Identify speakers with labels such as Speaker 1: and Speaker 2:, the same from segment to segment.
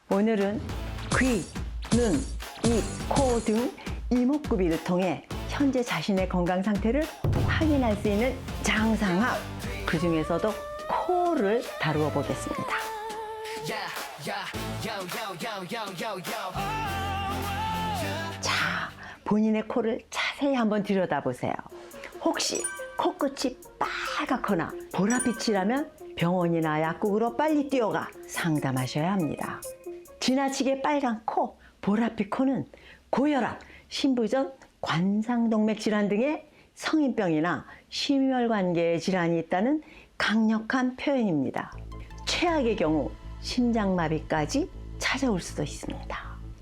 Speaker 1: 오늘은 귀, 눈, 입, 코 등 이목구비를 통해 현재 자신의 건강 상태를 확인할 수 있는 장상학, 그 중에서도 코를 다루어 보겠습니다. 자, 본인의 코를 자세히 한번 들여다보세요. 혹시 코끝이 빨갛거나 보랏빛이라면 병원이나 약국으로 빨리 뛰어가 상담하셔야 합니다. 지나치게 빨간 코, 보랏빛 코는 고혈압, 심부전, 관상동맥 질환 등의 성인병이나 심혈관계 질환이 있다는 강력한 표현입니다. 최악의 경우 심장마비까지 찾아올 수도 있습니다.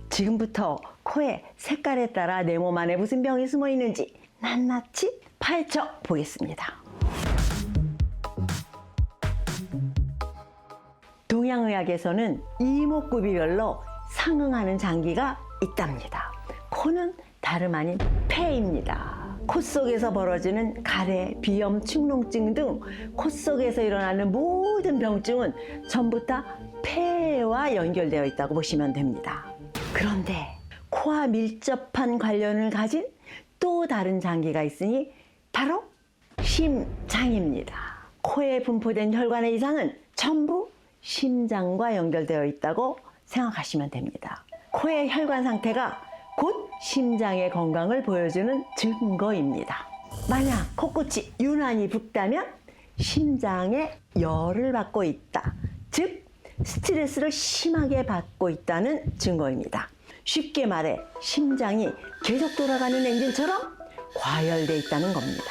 Speaker 1: 지금부터 코의 색깔에 따라 내 몸 안에 무슨 병이 숨어 있는지 낱낱이 파헤쳐 보겠습니다. 동양의학에서는 이목구비별로 상응하는 장기가 있답니다. 코는 다름 아닌 폐입니다. 코 속에서 벌어지는 가래, 비염, 축농증 등 코 속에서 일어나는 모든 병증은 전부 다 폐와 연결되어 있다고 보시면 됩니다. 그런데 코와 밀접한 관련을 가진 또 다른 장기가 있으니 바로 심장입니다. 코에 분포된 혈관의 이상은 전부 심장과 연결되어 있다고 생각하시면 됩니다. 코의 혈관 상태가 곧 심장의 건강을 보여주는 증거입니다. 만약 코끝이 유난히 붓다면 심장에 열을 받고 있다, 즉 스트레스를 심하게 받고 있다는 증거입니다. 쉽게 말해 심장이 계속 돌아가는 엔진처럼 과열돼 있다는 겁니다.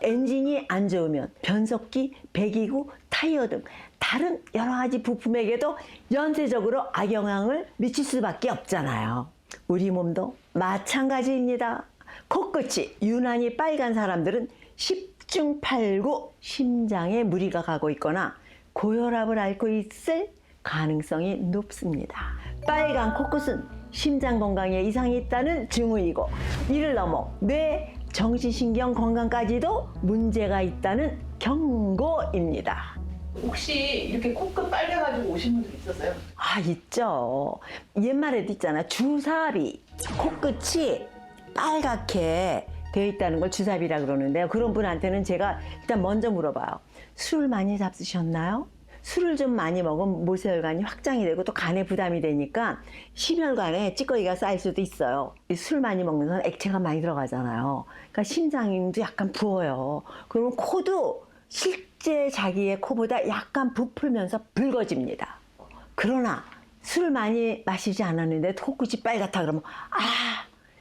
Speaker 1: 엔진이 안 좋으면 변속기, 배기구, 타이어 등 다른 여러 가지 부품에게도 연쇄적으로 악영향을 미칠 수밖에 없잖아요. 우리 몸도 마찬가지입니다. 코끝이 유난히 빨간 사람들은 10중 8구 심장에 무리가 가고 있거나 고혈압을 앓고 있을 가능성이 높습니다. 빨간 코끝은 심장 건강에 이상이 있다는 징후이고, 이를 넘어 뇌, 정신신경 건강까지도 문제가 있다는 경고입니다.
Speaker 2: 혹시 이렇게 코끝 빨개가지고 오신 분들 있었어요?
Speaker 1: 아, 있죠. 옛말에도 있잖아. 주사비. 코끝이 빨갛게 되어 있다는 걸 주사비라 그러는데요. 그런 분한테는 제가 일단 먼저 물어봐요. 술 많이 잡수셨나요? 술을 좀 많이 먹으면 모세혈관이 확장이 되고 또 간에 부담이 되니까 심혈관에 찌꺼기가 쌓일 수도 있어요. 술 많이 먹는 건 액체가 많이 들어가잖아요. 그러니까 심장도 약간 부어요. 그러면 코도 실제 자기의 코보다 약간 부풀면서 붉어집니다. 그러나 술을 많이 마시지 않았는데 코끝이 빨갛다 그러면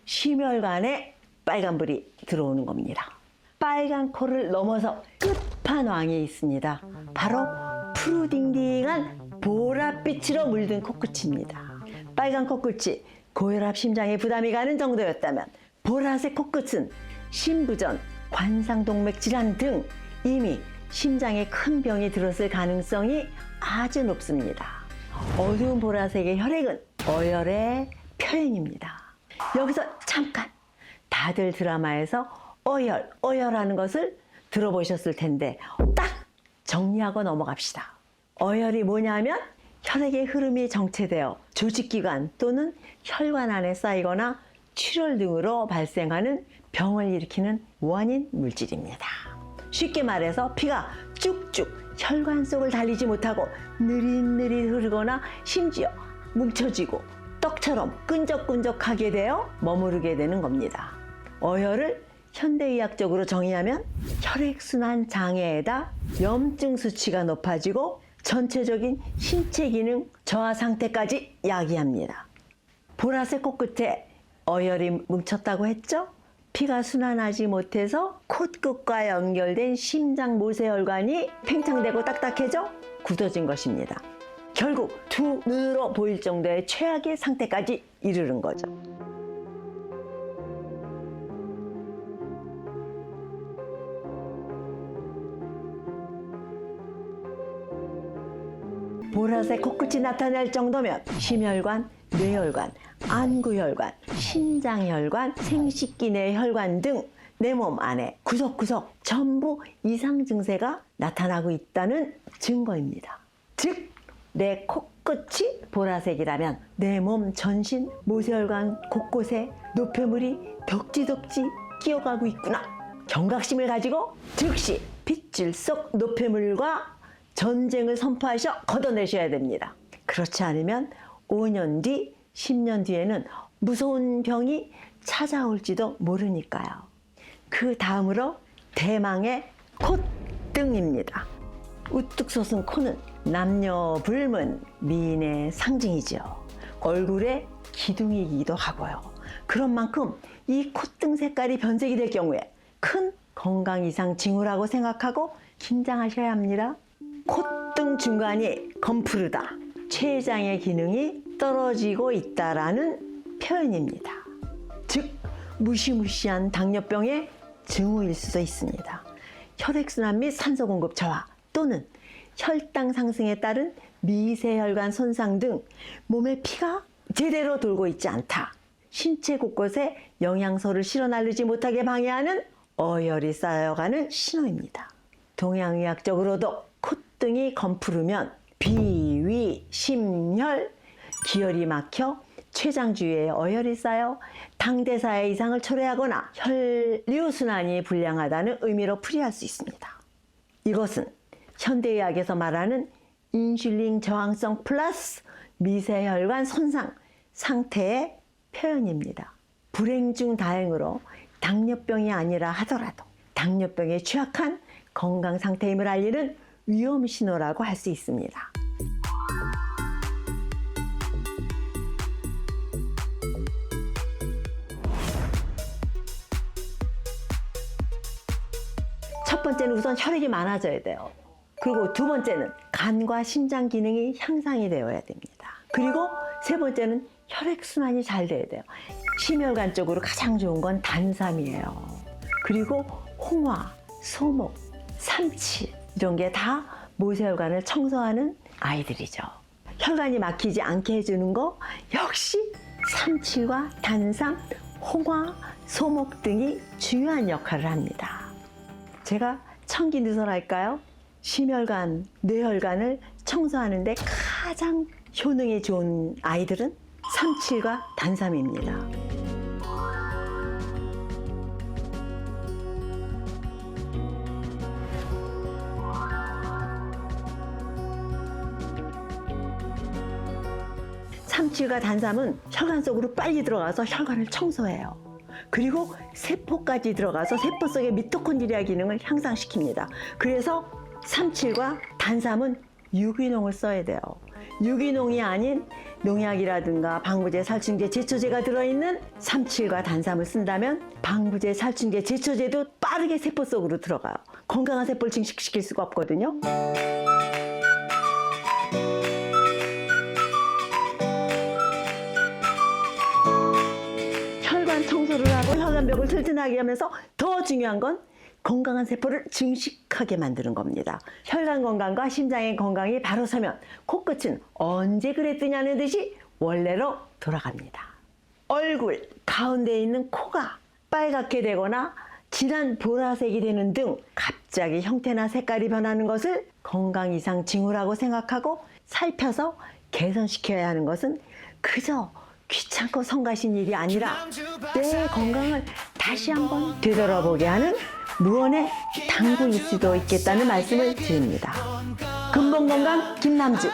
Speaker 1: 심혈관에 빨간불이 들어오는 겁니다. 빨간 코를 넘어서 끝판왕이 있습니다. 바로 푸르딩딩한 보랏빛으로 물든 코끝입니다. 빨간 코끝이 고혈압, 심장에 부담이 가는 정도였다면 보라색 코끝은 심부전, 관상동맥 질환 등 이미 심장에 큰 병이 들었을 가능성이 아주 높습니다. 어두운 보라색의 혈액은 어혈의 표현입니다. 여기서 잠깐, 다들 드라마에서 어혈하는 것을 들어보셨을 텐데 딱 정리하고 넘어갑시다. 어혈이 뭐냐면 혈액의 흐름이 정체되어 조직기관 또는 혈관 안에 쌓이거나 출혈 등으로 발생하는 병을 일으키는 원인 물질입니다. 쉽게 말해서 피가 쭉쭉 혈관 속을 달리지 못하고 느릿느릿 흐르거나 심지어 뭉쳐지고 떡처럼 끈적끈적하게 되어 머무르게 되는 겁니다. 어혈을 현대의학적으로 정의하면 혈액순환 장애에다 염증 수치가 높아지고 전체적인 신체 기능 저하 상태까지 야기합니다. 보라색 코끝에 어혈이 뭉쳤다고 했죠? 피가 순환하지 못해서 콧끝과 연결된 심장 모세혈관이 팽창되고 딱딱해져 굳어진 것입니다. 결국 두 눈으로 보일 정도의 최악의 상태까지 이르는 거죠. 보라색 코끝이 나타날 정도면 심혈관, 뇌혈관, 안구혈관, 신장혈관, 생식기 내 혈관 등 내 몸 안에 구석구석 전부 이상 증세가 나타나고 있다는 증거입니다. 즉 내 코끝이 보라색이라면 내 몸 전신 모세혈관 곳곳에 노폐물이 덕지덕지 끼어가고 있구나. 경각심을 가지고 즉시 핏줄 속 노폐물과 전쟁을 선포하셔 걷어내셔야 됩니다. 그렇지 않으면 5년 뒤, 10년 뒤에는 무서운 병이 찾아올지도 모르니까요. 그 다음으로 대망의 콧등입니다. 우뚝 솟은 코는 남녀 불문 미인의 상징이죠. 얼굴의 기둥이기도 하고요. 그런 만큼 이 콧등 색깔이 변색이 될 경우에 큰 건강 이상 징후라고 생각하고 긴장하셔야 합니다. 콧등 중간이 검푸르다. 췌장의 기능이 떨어지고 있다라는 표현입니다. 즉 무시무시한 당뇨병의 징후일 수도 있습니다. 혈액순환 및 산소 공급 저하 또는 혈당 상승에 따른 미세혈관 손상 등 몸에 피가 제대로 돌고 있지 않다. 신체 곳곳에 영양소를 실어 나르지 못하게 방해하는 어혈이 쌓여가는 신호입니다. 동양의학적으로도 콧등이 검푸르면 비위, 심혈, 기혈이 막혀 췌장 주위에 어혈이 쌓여 당대사의 이상을 초래하거나 혈류순환이 불량하다는 의미로 풀이할 수 있습니다. 이것은 현대의학에서 말하는 인슐린 저항성 플러스 미세혈관 손상 상태의 표현입니다. 불행 중 다행으로 당뇨병이 아니라 하더라도 당뇨병에 취약한 건강 상태임을 알리는 위험 신호라고 할 수 있습니다. 첫 번째는 우선 혈액이 많아져야 돼요. 그리고 두 번째는 간과 심장 기능이 향상이 되어야 됩니다. 그리고 세 번째는 혈액순환이 잘 돼야 돼요. 심혈관 쪽으로 가장 좋은 건 단삼이에요. 그리고 홍화, 소목, 삼치 이런 게 다 모세혈관을 청소하는 아이들이죠. 혈관이 막히지 않게 해주는 거 역시 삼치와 단삼, 홍화, 소목 등이 중요한 역할을 합니다. 제가 청기누설할까요? 심혈관, 뇌혈관을 청소하는 데 가장 효능이 좋은 아이들은 삼칠과 단삼입니다. 삼칠과 단삼은 혈관 속으로 빨리 들어가서 혈관을 청소해요. 그리고 세포까지 들어가서 세포 속의 미토콘드리아 기능을 향상시킵니다. 그래서 삼칠과 단삼은 유기농을 써야 돼요. 유기농이 아닌 농약이라든가 방부제, 살충제, 제초제가 들어있는 삼칠과 단삼을 쓴다면 방부제, 살충제, 제초제도 빠르게 세포 속으로 들어가요. 건강한 세포를 증식시킬 수가 없거든요. 혈관 청소를 하고 혈관벽을 튼튼하게 하면서 더 중요한 건 건강한 세포를 증식하게 만드는 겁니다. 혈관 건강과 심장의 건강이 바로 서면 코끝은 언제 그랬더냐는 듯이 원래로 돌아갑니다. 얼굴 가운데 있는 코가 빨갛게 되거나 진한 보라색이 되는 등 갑자기 형태나 색깔이 변하는 것을 건강 이상 징후라고 생각하고 살펴서 개선시켜야 하는 것은 그저 귀찮고 성가신 일이 아니라 내 건강을 다시 한번 되돌아보게 하는 무언의 당부일 수도 있겠다는 말씀을 드립니다. 근본건강 김남주